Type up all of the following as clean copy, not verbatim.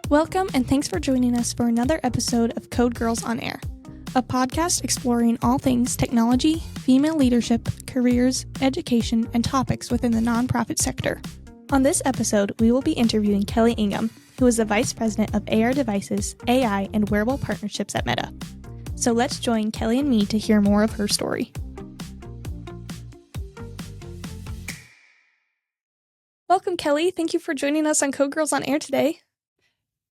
Welcome and thanks for joining us for another episode of Code Girls on Air, a podcast exploring all things technology, female leadership, careers, education, and topics within the nonprofit sector. On this episode, we will be interviewing Kelly Ingham, who is the Vice President of AR Devices, AI, and Wearable Partnerships at Meta. So let's join Kelly and me to hear more of her story. Welcome, Kelly. Thank you for joining us on Code Girls on Air today.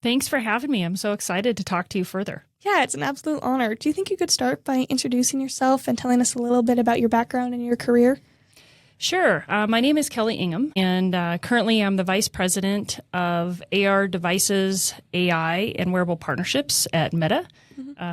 Thanks for having me. I'm so excited to talk to you further. Yeah, it's an absolute honor. Do you think you could start by introducing yourself and telling us a little bit about your background and your career? Sure. My name is Kelly Ingham, and currently I'm the Vice President of AR Devices, AI, and Wearable Partnerships at Meta,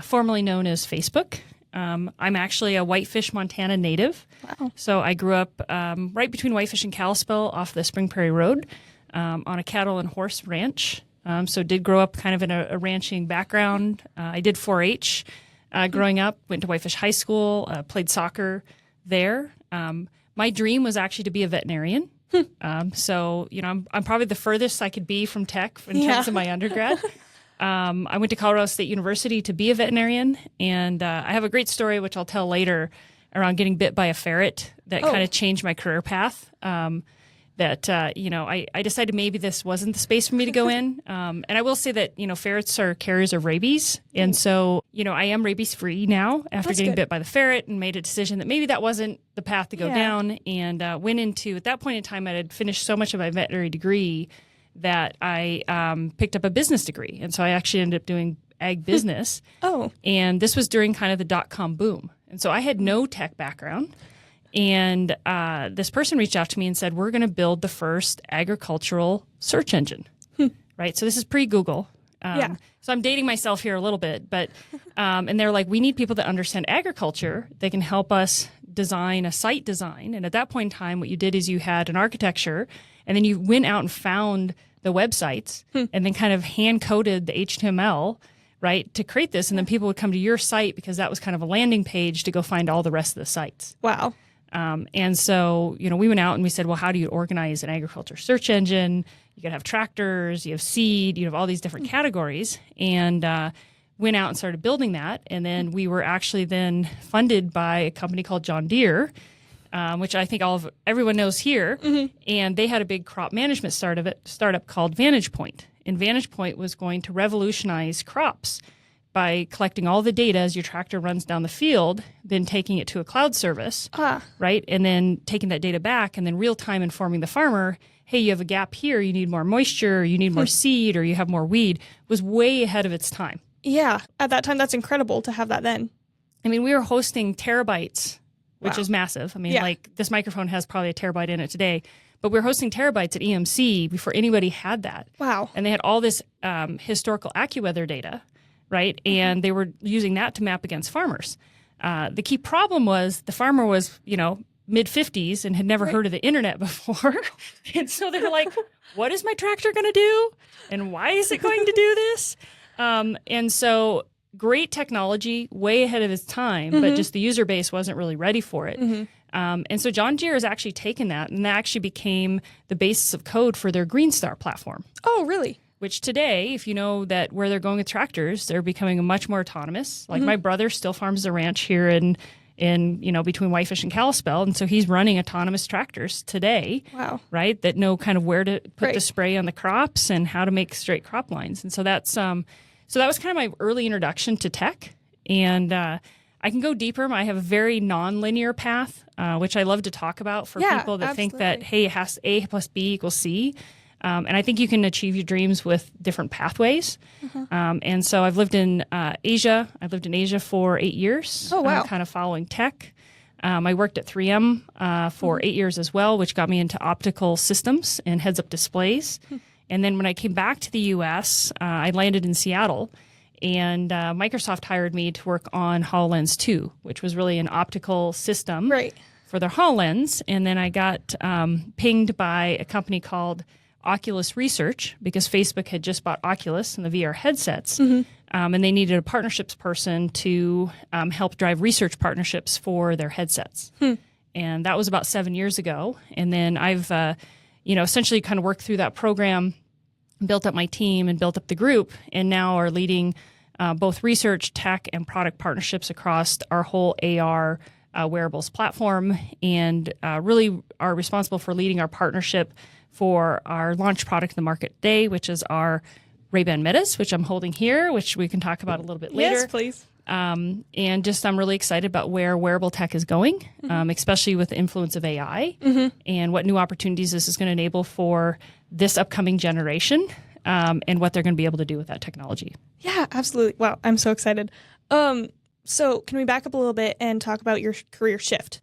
formerly known as Facebook. I'm actually a Whitefish, Montana native. Wow. So I grew up right between Whitefish and Kalispell off the Spring Prairie Road on a cattle and horse ranch. So did grow up kind of in a ranching background. I did 4-H growing up, went to Whitefish High School, played soccer there. My dream was actually to be a veterinarian. So, I'm probably the furthest I could be from tech in terms of my undergrad. I went to Colorado State University to be a veterinarian, and I have a great story, which I'll tell later, around getting bit by a ferret that kind of changed my career path. I decided maybe this wasn't the space for me to go in. And I will say that, ferrets are carriers of rabies. And so, I am rabies free now after getting bit by the ferret, and made a decision that maybe that wasn't the path to go down, and went into, at that point in time, I had finished so much of my veterinary degree that I picked up a business degree. And so I actually ended up doing ag business. And this was during kind of the dot-com boom. And so I had no tech background. And this person reached out to me and said, we're going to build the first agricultural search engine, right? So this is pre-Google. So I'm dating myself here a little bit, but and they're like, we need people that understand agriculture. They can help us design a site design. And at that point in time, what you did is you had an architecture, and then you went out and found the websites and then kind of hand-coded the HTML, right, to create this. And then people would come to your site because that was kind of a landing page to go find all the rest of the sites. Wow. And so, we went out and we said, well, how do you organize an agriculture search engine? You could have tractors, you have seed, you have all these different categories, and went out and started building that. And then we were actually then funded by a company called John Deere, which I think everyone knows here. And they had a big crop management startup called Vantage Point. And Vantage Point was going to revolutionize crops by collecting all the data as your tractor runs down the field, then taking it to a cloud service, right? And then taking that data back and then real-time informing the farmer, hey, you have a gap here, you need more moisture, you need more seed, or you have more weed, was way ahead of its time. Yeah. At that time, that's incredible to have that then. I mean, we were hosting terabytes, which is massive. I mean, like this microphone has probably a terabyte in it today, but we were hosting terabytes at EMC before anybody had that. Wow. And they had all this historical AccuWeather data, right? And they were using that to map against farmers. The key problem was the farmer was, mid-50s and had never heard of the internet before. And so they were like, what is my tractor going to do? And why is it going to do this? And so great technology, way ahead of its time, but just the user base wasn't really ready for it. And so John Deere has actually taken that, and that actually became the basis of code for their Green Star platform. Oh, really? Which today, if you know that where they're going with tractors, they're becoming much more autonomous. Like my brother still farms a ranch here in between Whitefish and Kalispell, and so he's running autonomous tractors today. Wow. Right? That know kind of where to put the spray on the crops and how to make straight crop lines. And so that's so that was kind of my early introduction to tech. And I can go deeper. I have a very non-linear path, which I love to talk about for people that think that, hey, it has A plus B equals C. And I think you can achieve your dreams with different pathways. And so I've lived in Asia. I've lived in Asia for 8 years. Oh, wow. Kind of following tech. I worked at 3M for 8 years as well, which got me into optical systems and heads-up displays. And then when I came back to the U.S., I landed in Seattle. And Microsoft hired me to work on HoloLens 2, which was really an optical system for their HoloLens. And then I got pinged by a company called Oculus Research, because Facebook had just bought Oculus and the VR headsets, and they needed a partnerships person to help drive research partnerships for their headsets. And that was about 7 years ago. And then I've, essentially kind of worked through that program built up my team and built up the group, and now are leading both research, tech, and product partnerships across our whole AR wearables platform, and really are responsible for leading our partnership for our launch product in the market today, which is our Ray-Ban Metas, which I'm holding here, which we can talk about a little bit later. Yes, please. And just I'm really excited about where wearable tech is going, especially with the influence of AI and what new opportunities this is going to enable for this upcoming generation, and what they're going to be able to do with that technology. Yeah, absolutely. Wow, I'm so excited. So can we back up a little bit and talk about your career shift?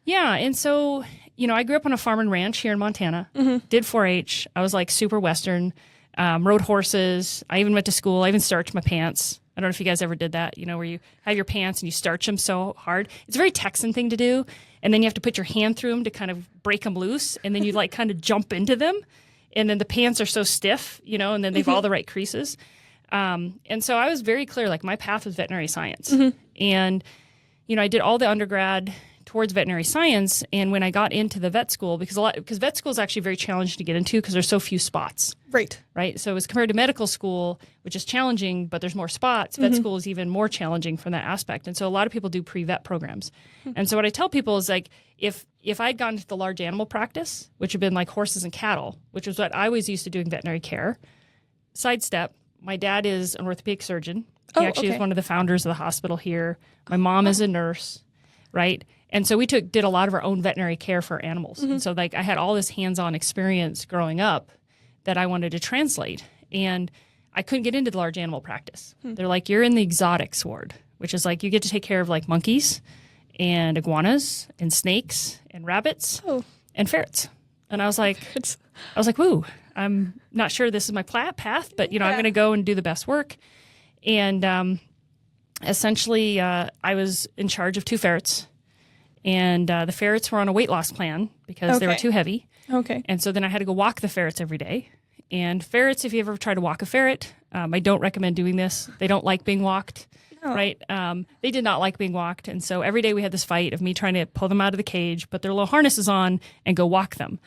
Yeah, and so, I grew up on a farm and ranch here in Montana, did 4-H. I was like super Western, rode horses. I even went to school. I even starched my pants. I don't know if you guys ever did that, where you have your pants and you starch them so hard. It's a very Texan thing to do. And then you have to put your hand through them to kind of break them loose. And then you like kind of jump into them. And then the pants are so stiff, and then they've all the right creases. And so I was very clear, like my path was veterinary science. And, I did all the undergrad towards veterinary science. And when I got into the vet school, because vet school is actually very challenging to get into because there's so few spots. Right. So as compared to medical school, which is challenging, but there's more spots, vet school is even more challenging from that aspect. And so a lot of people do pre-vet programs. And so what I tell people is like, if I'd gone to the large animal practice, which had been like horses and cattle, which was what I was used to doing veterinary care, sidestep, my dad is an orthopedic surgeon. He actually is one of the founders of the hospital here. My mom is a nurse, right? And so we did a lot of our own veterinary care for animals. And so like I had all this hands-on experience growing up that I wanted to translate. And I couldn't get into the large animal practice. They're like, you're in the exotics ward, which is like you get to take care of like monkeys and iguanas and snakes and rabbits and ferrets. And I was like, woo, I'm not sure this is my path, but I'm going to go and do the best work. And essentially, I was in charge of 2 ferrets. And the ferrets were on a weight loss plan because they were too heavy. And so then I had to go walk the ferrets every day. And ferrets, if you ever try to walk a ferret, I don't recommend doing this. They don't like being walked, right? They did not like being walked. And so every day we had this fight of me trying to pull them out of the cage, put their little harnesses on, and go walk them.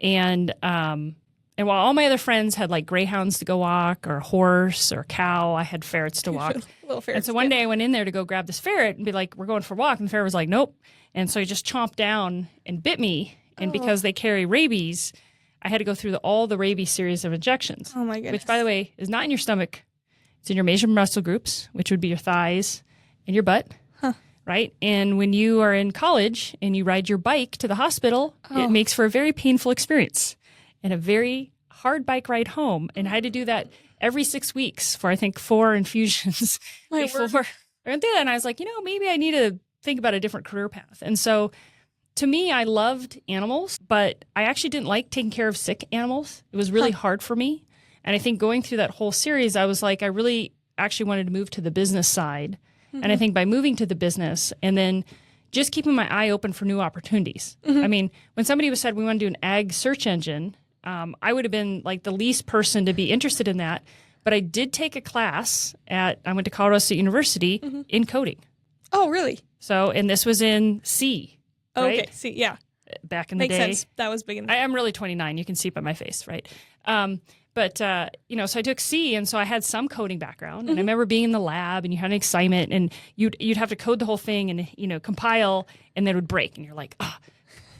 And while all my other friends had like greyhounds to go walk or a horse or a cow, I had ferrets to walk. Little ferrets, and so one day I went in there to go grab this ferret and be like, we're going for a walk. And the ferret was like, nope. And so he just chomped down and bit me. And because they carry rabies, I had to go through all the rabies series of injections. Oh, my goodness. Which, by the way, is not in your stomach. It's in your major muscle groups, which would be your thighs and your butt. Right? And when you are in college and you ride your bike to the hospital, it makes for a very painful experience and a very hard bike ride home. And I had to do that every 6 weeks for, I think, 4 infusions before I went through that. And I was like, maybe I need to think about a different career path. And so to me, I loved animals, but I actually didn't like taking care of sick animals. It was really hard for me. And I think going through that whole series, I was like, I really actually wanted to move to the business side. And I think by moving to the business and then just keeping my eye open for new opportunities. I mean, when somebody said we want to do an ag search engine, I would have been like the least person to be interested in that. But I did take a class I went to Colorado State University in coding. Oh, really? So, and this was in C. Right? Okay, C, yeah. Back in the day. Makes sense. That was big in the I'm really 29. You can see it by my face, right? But so I took C, and so I had some coding background. And I remember being in the lab, and you had an excitement, and you'd have to code the whole thing and, compile, and then it would break. And you're like,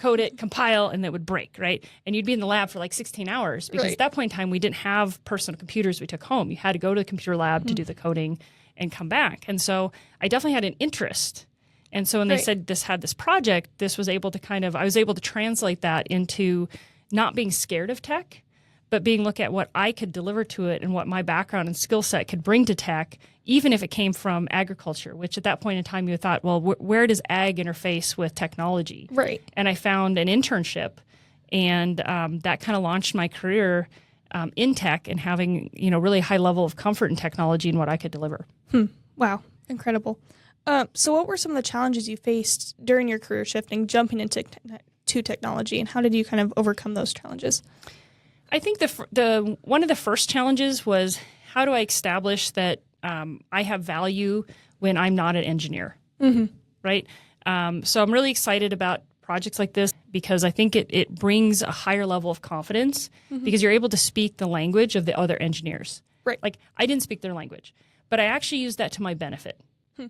code it, compile, and it would break, right? And you'd be in the lab for like 16 hours because at that point in time, we didn't have personal computers we took home. You had to go to the computer lab to do the coding and come back. And so I definitely had an interest. And so when they said this had this project, I was able to translate that into not being scared of tech, but look at what I could deliver to it and what my background and skill set could bring to tech, even if it came from agriculture, which at that point in time you thought, well, where does ag interface with technology? Right. And I found an internship, and that kind of launched my career in tech and having, really high level of comfort in technology and what I could deliver. Wow. Incredible. So what were some of the challenges you faced during your career shifting, jumping into technology, and how did you kind of overcome those challenges? I think the one of the first challenges was, how do I establish that I have value when I'm not an engineer, right? So I'm really excited about projects like this because I think it brings a higher level of confidence because you're able to speak the language of the other engineers. Right. Like I didn't speak their language, but I actually used that to my benefit,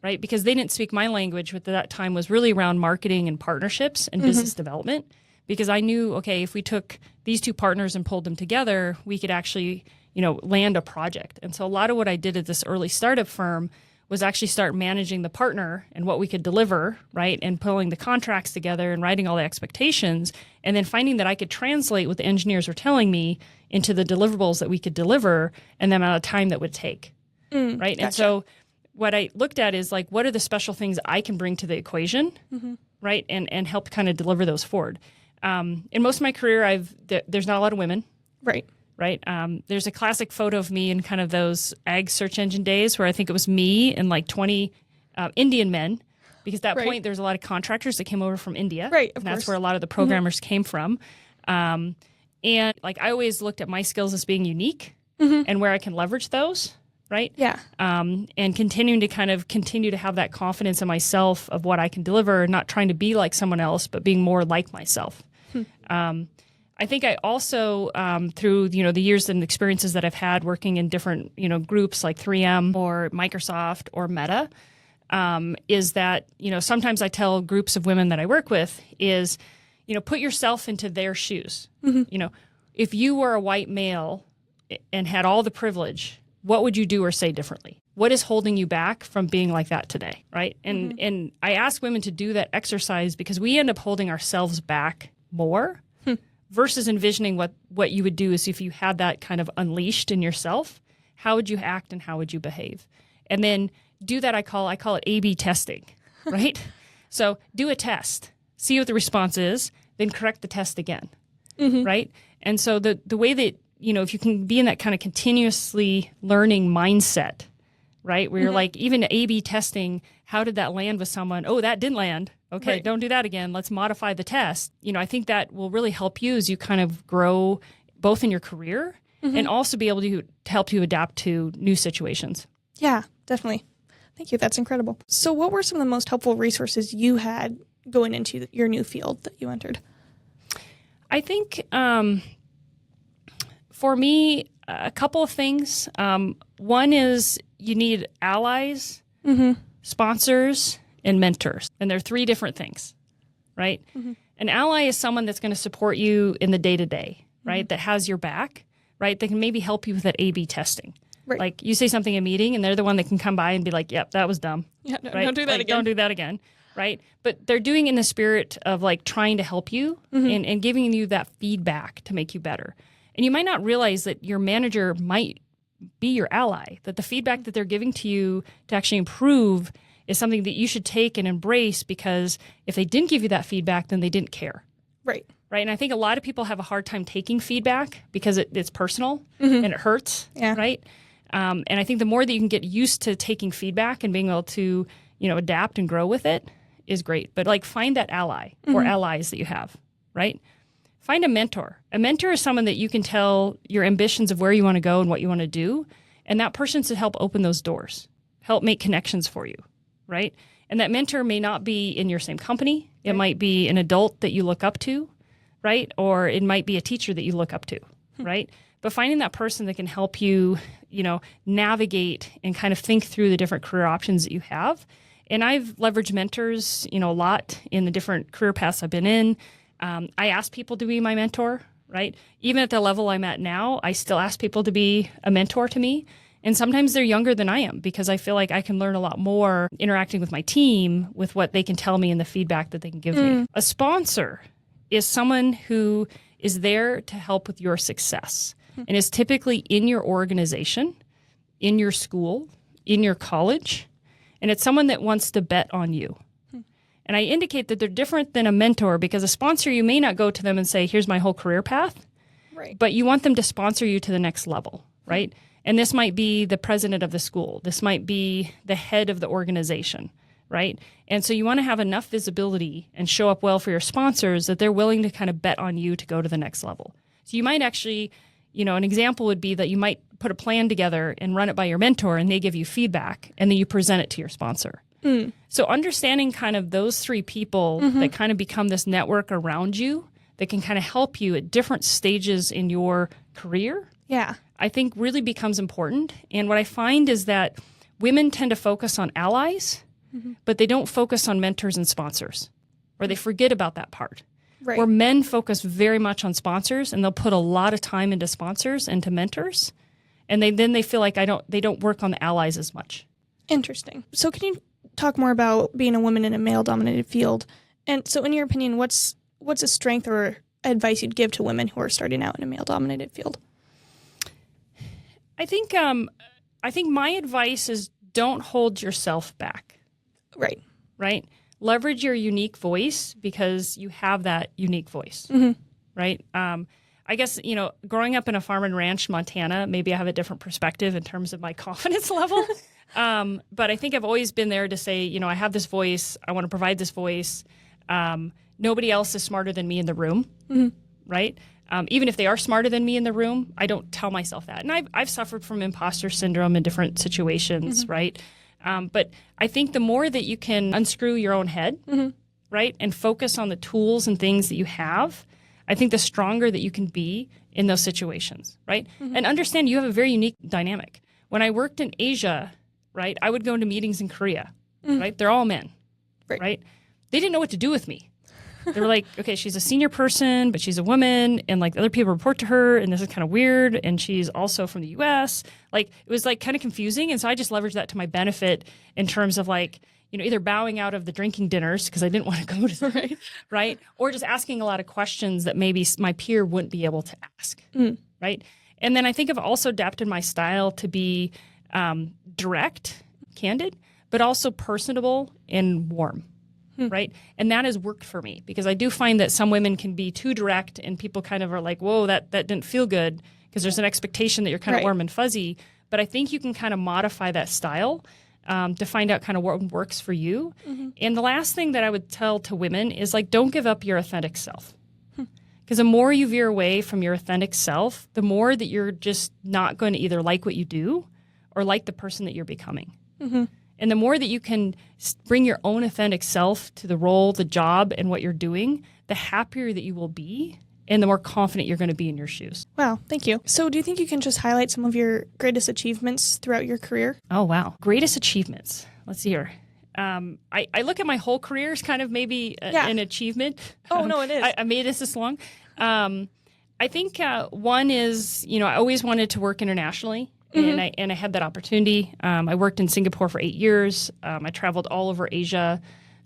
right? Because they didn't speak my language, which at that time was really around marketing and partnerships and business development. Because I knew, okay, if we took these two partners and pulled them together, we could actually, land a project. And so a lot of what I did at this early startup firm was actually start managing the partner and what we could deliver, right? And pulling the contracts together and writing all the expectations, and then finding that I could translate what the engineers were telling me into the deliverables that we could deliver and the amount of time that would take, right? Gotcha. And so what I looked at is like, what are the special things I can bring to the equation, right? And help kind of deliver those forward. In most of my career, there's not a lot of women. Right. There's a classic photo of me in kind of those ag search engine days where I think it was me and like 20 Indian men, because at that point there's a lot of contractors that came over from India. Right, and that's where a lot of the programmers came from. And like I always looked at my skills as being unique and where I can leverage those. Right. Yeah. And continue to have that confidence in myself of what I can deliver, not trying to be like someone else, but being more like myself. I think I also, through, the years and experiences that I've had working in different, groups like 3M or Microsoft or Meta, is that, sometimes I tell groups of women that I work with is, put yourself into their shoes. If you were a white male and had all the privilege, what would you do or say differently? What is holding you back from being like that today, right? And I ask women to do that exercise because we end up holding ourselves back more versus envisioning what you would do is if you had that kind of unleashed in yourself, how would you act and how would you behave? And then do that, I call it A/B testing, right? So do a test, see what the response is, then correct the test again, right? And so the way that, if you can be in that kind of continuously learning mindset, right? Where you're like, even A/B testing, how did that land with someone? Oh, that didn't land. Okay, don't do that again. Let's modify the test. I think that will really help you as you kind of grow both in your career and also be able to help you adapt to new situations. Yeah, definitely. Thank you. That's incredible. So what were some of the most helpful resources you had going into your new field that you entered? I think for me, a couple of things. One is you need allies, sponsors, and mentors. And they're three different things, right? An ally is someone that's going to support you in the day-to-day, right? That has your back, right? That can maybe help you with that A/B testing. Right. Like you say something in a meeting and they're the one that can come by and be like, yep, that was dumb. Yeah, right? Don't do that again. Don't do that again, right? But they're doing it in the spirit of like trying to help you and giving you that feedback to make you better. And you might not realize that your manager might be your ally, that the feedback that they're giving to you to actually improve is something that you should take and embrace, because if they didn't give you that feedback, then they didn't care. Right. Right. And I think a lot of people have a hard time taking feedback because it's personal and it hurts. Yeah. Right. And I think the more that you can get used to taking feedback and being able to, adapt and grow with it is great. But like find that ally or allies that you have. Right. Find a mentor. A mentor is someone that you can tell your ambitions of where you want to go and what you want to do. And that person should help open those doors, help make connections for you. Right. And that mentor may not be in your same company. It might be an adult that you look up to. Right. Or it might be a teacher that you look up to. Right. But finding that person that can help you, navigate and kind of think through the different career options that you have. And I've leveraged mentors, a lot in the different career paths I've been in. I ask people to be my mentor, right? Even at the level I'm at now, I still ask people to be a mentor to me. And sometimes they're younger than I am because I feel like I can learn a lot more interacting with my team with what they can tell me and the feedback that they can give me. A sponsor is someone who is there to help with your success and is typically in your organization, in your school, in your college, and it's someone that wants to bet on you. And I indicate that they're different than a mentor because a sponsor, you may not go to them and say, here's my whole career path, right? But you want them to sponsor you to the next level, right? And this might be the president of the school. This might be the head of the organization, right? And so you want to have enough visibility and show up well for your sponsors that they're willing to kind of bet on you to go to the next level. So you might actually, an example would be that you might put a plan together and run it by your mentor and they give you feedback and then you present it to your sponsor. So understanding kind of those three people that kind of become this network around you that can kind of help you at different stages in your career, I think really becomes important. And what I find is that women tend to focus on allies, but they don't focus on mentors and sponsors, or they forget about that part. Right. Where men focus very much on sponsors, and they'll put a lot of time into sponsors and to mentors, and then they feel like they don't work on the allies as much. Interesting. So can you talk more about being a woman in a male-dominated field? And so in your opinion, what's a strength or advice you'd give to women who are starting out in a male-dominated field? I think my advice is don't hold yourself back. Right. Right? Leverage your unique voice because you have that unique voice. Right? I guess, growing up in a farm and ranch, Montana, maybe I have a different perspective in terms of my confidence level. But I think I've always been there to say, I have this voice. I want to provide this voice. Nobody else is smarter than me in the room. Right? Even if they are smarter than me in the room, I don't tell myself that. And I've suffered from imposter syndrome in different situations, right? But I think the more that you can unscrew your own head, right, and focus on the tools and things that you have, I think the stronger that you can be in those situations, right? And understand you have a very unique dynamic. When I worked in Asia, right, I would go into meetings in Korea, right? They're all men, right? They didn't know what to do with me. They were like, okay, she's a senior person, but she's a woman, and like other people report to her, and this is kind of weird, and she's also from the U.S. Like it was like kind of confusing, and so I just leveraged that to my benefit in terms of like, either bowing out of the drinking dinners because I didn't want to go to them, right? Or just asking a lot of questions that maybe my peer wouldn't be able to ask, right? And then I think I've also adapted my style to be direct, candid, but also personable and warm. Right. And that has worked for me because I do find that some women can be too direct and people kind of are like, whoa, that didn't feel good because there's an expectation that you're kind of warm and fuzzy. But I think you can kind of modify that style to find out kind of what works for you. And the last thing that I would tell to women is like, don't give up your authentic self. Because the more you veer away from your authentic self, the more that you're just not going to either like what you do or like the person that you're becoming. And the more that you can bring your own authentic self to the role, the job, and what you're doing, the happier that you will be and the more confident you're going to be in your shoes. Wow, thank you. So do you think you can just highlight some of your greatest achievements throughout your career? Oh, wow. Greatest achievements. Let's see here. I look at my whole career as kind of maybe an achievement. Oh, no, it is. I made this long. I think one is, I always wanted to work internationally. And I had that opportunity. I worked in Singapore for 8 years. I traveled all over Asia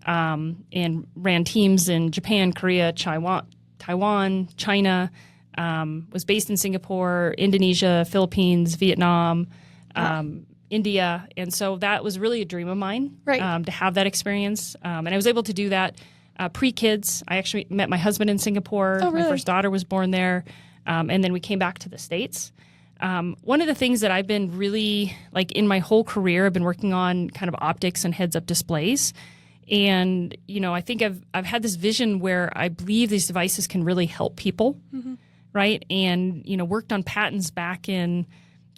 and ran teams in Japan, Korea, Taiwan, China. Was based in Singapore, Indonesia, Philippines, Vietnam, India. And so that was really a dream of mine to have that experience. And I was able to do that pre-kids. I actually met my husband in Singapore. Oh, really? My first daughter was born there. And then we came back to the States. One of the things that I've been really, like in my whole career, I've been working on kind of optics and heads-up displays. And, I think I've had this vision where I believe these devices can really help people, right? And, worked on patents back in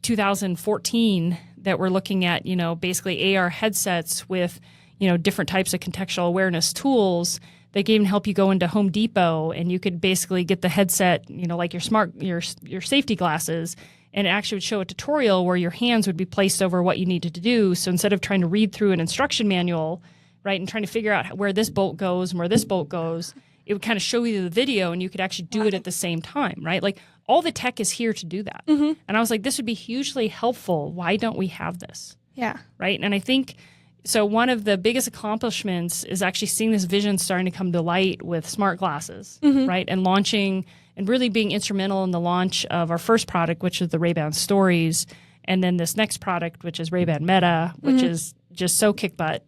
2014 that were looking at, basically AR headsets with, different types of contextual awareness tools. They can even help you go into Home Depot and you could basically get the headset, like your safety glasses, and it actually would show a tutorial where your hands would be placed over what you needed to do. So instead of trying to read through an instruction manual, right, and trying to figure out where this bolt goes and where this bolt goes, it would kind of show you the video and you could actually do it at the same time, right? Like all the tech is here to do that. And I was like, this would be hugely helpful. Why don't we have this? Yeah. Right. And I think, so one of the biggest accomplishments is actually seeing this vision starting to come to light with smart glasses, right? And launching and really being instrumental in the launch of our first product, which is the Ray-Ban Stories. And then this next product, which is Ray-Ban Meta, which is just so kick butt.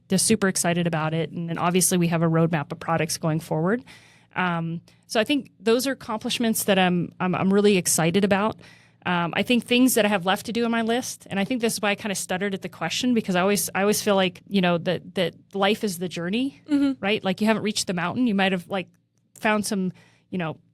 Just super excited about it. And then obviously we have a roadmap of products going forward. So I think those are accomplishments that I'm really excited about. I think things that I have left to do on my list, and I think this is why I kind of stuttered at the question, because I always feel like, that life is the journey, right? Like you haven't reached the mountain. You might have like found some,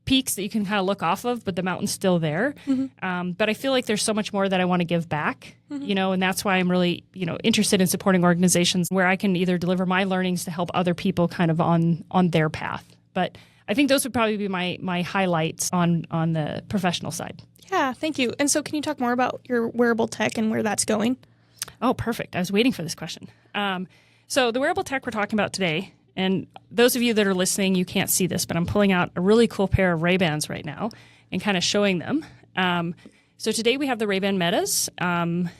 peaks that you can kind of look off of, but the mountain's still there. But I feel like there's so much more that I want to give back, and that's why I'm really, interested in supporting organizations where I can either deliver my learnings to help other people kind of on their path. But I think those would probably be my highlights on the professional side. Yeah, thank you. And so can you talk more about your wearable tech and where that's going? Oh, perfect. I was waiting for this question. So the wearable tech we're talking about today, and those of you that are listening, you can't see this, but I'm pulling out a really cool pair of Ray-Bans right now and kind of showing them. So today we have the Ray-Ban Metas.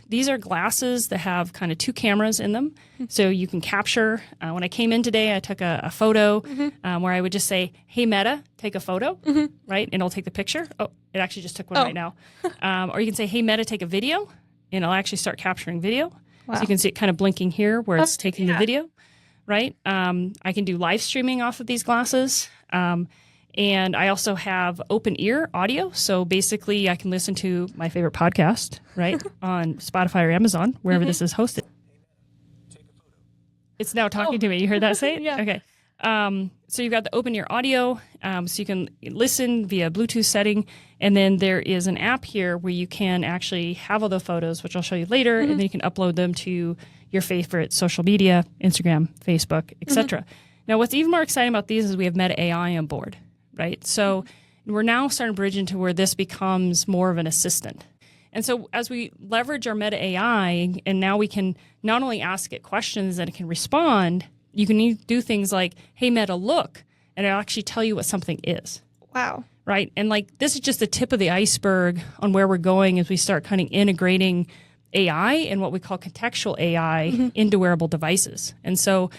These are glasses that have kind of 2 cameras in them. So you can capture. When I came in today, I took a photo where I would just say, hey, Meta, take a photo, right? And it'll take the picture. Oh, it actually just took one right now. Or you can say, hey, Meta, take a video, and it'll actually start capturing video. Wow. So you can see it kind of blinking here where it's taking the video, right? I can do live streaming off of these glasses. And I also have open ear audio. So basically I can listen to my favorite podcast, right, on Spotify or Amazon, wherever this is hosted. It's now talking to me. You heard that say it? Yeah. Okay. So you've got the open ear audio. So you can listen via Bluetooth setting. And then there is an app here where you can actually have all the photos, which I'll show you later. And then you can upload them to your favorite social media, Instagram, Facebook, etc. Now, what's even more exciting about these is we have Meta AI on board. Right. So we're now starting to bridge into where this becomes more of an assistant. And so as we leverage our Meta AI, and now we can not only ask it questions and it can respond, you can do things like, hey, Meta, look, and it'll actually tell you what something is. Wow. Right. And this is just the tip of the iceberg on where we're going as we start kind of integrating AI and what we call contextual AI into wearable devices. And so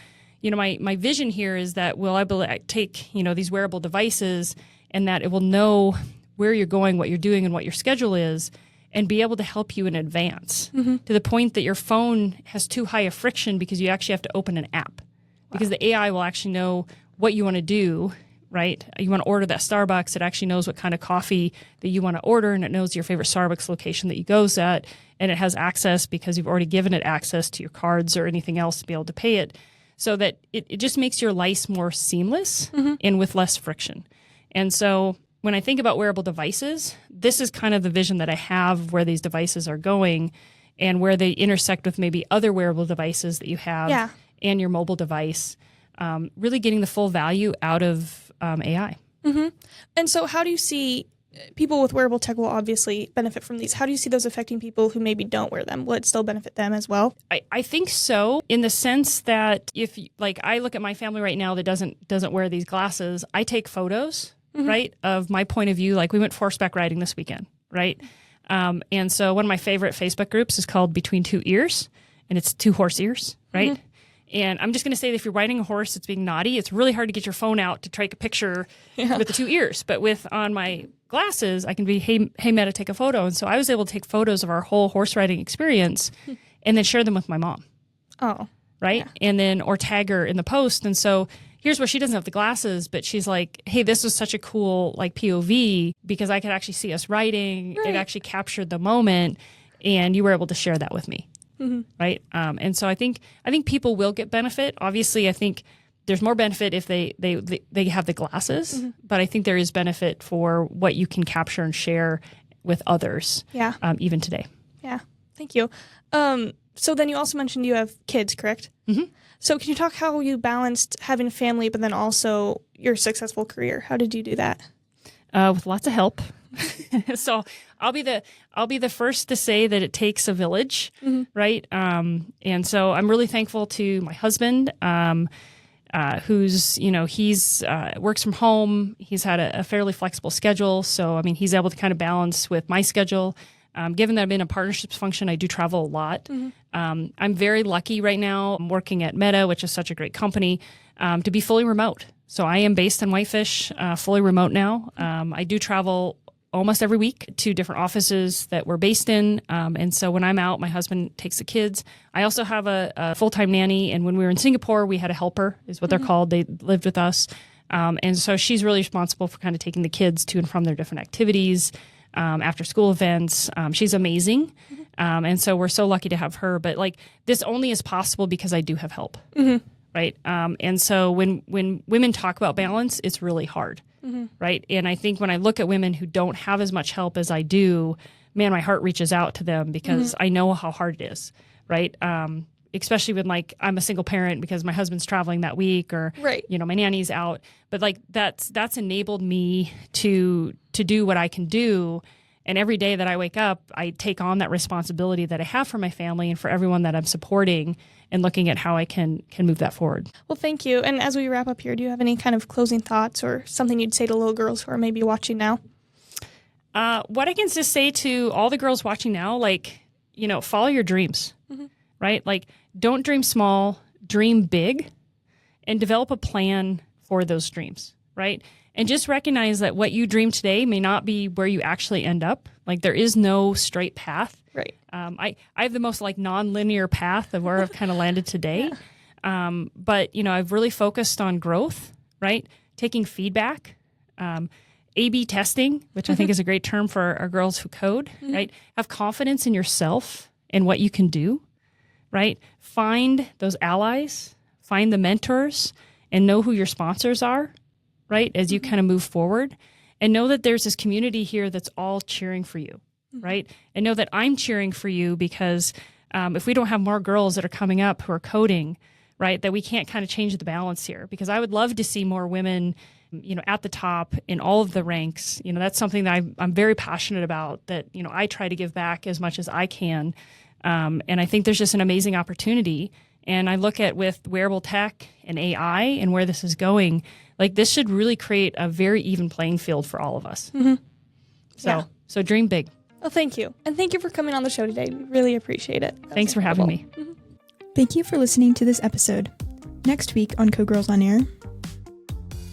my vision here is that we'll be able to take, these wearable devices and that it will know where you're going, what you're doing, and what your schedule is, and be able to help you in advance to the point that your phone has too high a friction because you actually have to open an app. Because the AI will actually know what you want to do, right? You want to order that Starbucks. It actually knows what kind of coffee that you want to order, and it knows your favorite Starbucks location that you goes at, and it has access because you've already given it access to your cards or anything else to be able to pay it. So that it just makes your life more seamless and with less friction. And so when I think about wearable devices, this is kind of the vision that I have where these devices are going and where they intersect with maybe other wearable devices that you have and your mobile device, really getting the full value out of AI. And so how do you see people with wearable tech will obviously benefit from these? How do you see those affecting people who maybe don't wear them? Will it still benefit them as well? I think so, in the sense that if, like, I look at my family right now that doesn't wear these glasses, I take photos, right, of my point of view. Like, we went horseback riding this weekend, right? And so one of my favorite Facebook groups is called Between Two Ears, and it's 2 horse ears, right? And I'm just going to say that if you're riding a horse that's being naughty, it's really hard to get your phone out to take a picture with the 2 ears. But on my glasses, I can be, hey, Meta, take a photo. And so I was able to take photos of our whole horse riding experience and then share them with my mom. Oh. Right? Yeah. Or tag her in the post. And so here's where she doesn't have the glasses, but she's like, hey, this was such a cool POV because I could actually see us riding. Right. It actually captured the moment, and you were able to share that with me. Right. And so I think people will get benefit. Obviously, I think there's more benefit if they have the glasses, but I think there is benefit for what you can capture and share with others. Yeah. Even today. Yeah. Thank you. So then you also mentioned you have kids, correct? So can you talk how you balanced having a family, but then also your successful career? How did you do that? With lots of help. So I'll be the first to say that it takes a village, right? And so I'm really thankful to my husband, who's, he's works from home. He's had a fairly flexible schedule. So, I mean, he's able to kind of balance with my schedule. Given that I'm in a partnerships function, I do travel a lot. I'm very lucky right now. I'm working at Meta, which is such a great company, to be fully remote. So I am based in Whitefish, fully remote now. I do travel almost every week to different offices that we're based in. And so when I'm out, my husband takes the kids. I also have a full-time nanny. And when we were in Singapore, we had a helper, is what they're called. They lived with us. And so she's really responsible for kind of taking the kids to and from their different activities, after school events. She's amazing. And so we're so lucky to have her. But like, this only is possible because I do have help. Right. And so when women talk about balance, it's really hard. right? And I think when I look at women who don't have as much help as I do, man, my heart reaches out to them because I know how hard it is, right? Especially when like I'm a single parent because my husband's traveling that week or, you know, my nanny's out. But like that's enabled me to do what I can do. And every day that I wake up, I take on that responsibility that I have for my family and for everyone that I'm supporting and looking at how I can move that forward. Well, thank you. And as we wrap up here, do you have any kind of closing thoughts or something you'd say to little girls who are maybe watching now? What I can just say to all the girls watching now, like, you know, follow your dreams, right? Like, don't dream small, dream big, and develop a plan for those dreams, right? And just recognize that what you dream today may not be where you actually end up. Like, there is no straight path. Right. I have the most like non-linear path of where I've kind of landed today. But, you know, I've really focused on growth, right? Taking feedback, A/B testing, which I think is a great term for our girls who code, right? Have confidence in yourself and what you can do, right? Find those allies, find the mentors, and know who your sponsors are, right? As you kind of move forward, and know that there's this community here that's all cheering for you, right? And know that I'm cheering for you because if we don't have more girls that are coming up who are coding, right, that we can't kind of change the balance here, because I would love to see more women, you know, at the top in all of the ranks. You know, that's something that I'm very passionate about, that, you know, I try to give back as much as I can. And I think there's just an amazing opportunity. And I look at with wearable tech and AI and where this is going, like this should really create a very even playing field for all of us. So dream big. Well, thank you. And thank you for coming on the show today. We really appreciate it. Thanks for having me. Thank you for listening to this episode. Next week on Code Girls on Air.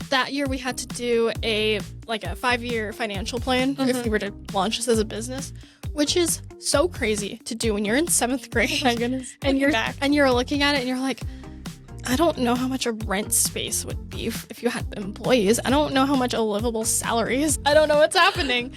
That year we had to do a 5-year financial plan if we were to launch this as a business, which is so crazy to do when you're in 7th grade. My goodness. And you're looking at it and you're like, I don't know how much a rent space would be if you had employees. I don't know how much a livable salary is. I don't know what's happening.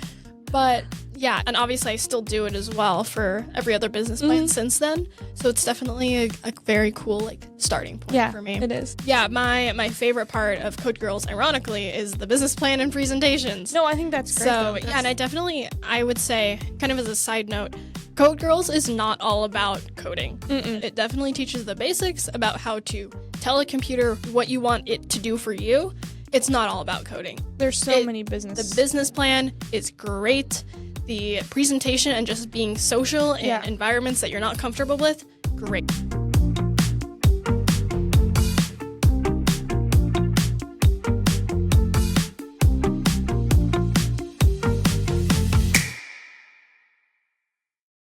But yeah, and obviously I still do it as well for every other business plan since then. So it's definitely a very cool starting point for me. It is. Yeah, my favorite part of Code Girls, ironically, is the business plan and presentations. No, I think that's great. So yeah, and I would say, kind of as a side note, Code Girls is not all about coding. It definitely teaches the basics about how to tell a computer what you want it to do for you. It's not all about coding. There's so many business. The business plan is great. The presentation and just being social in environments that you're not comfortable with, great.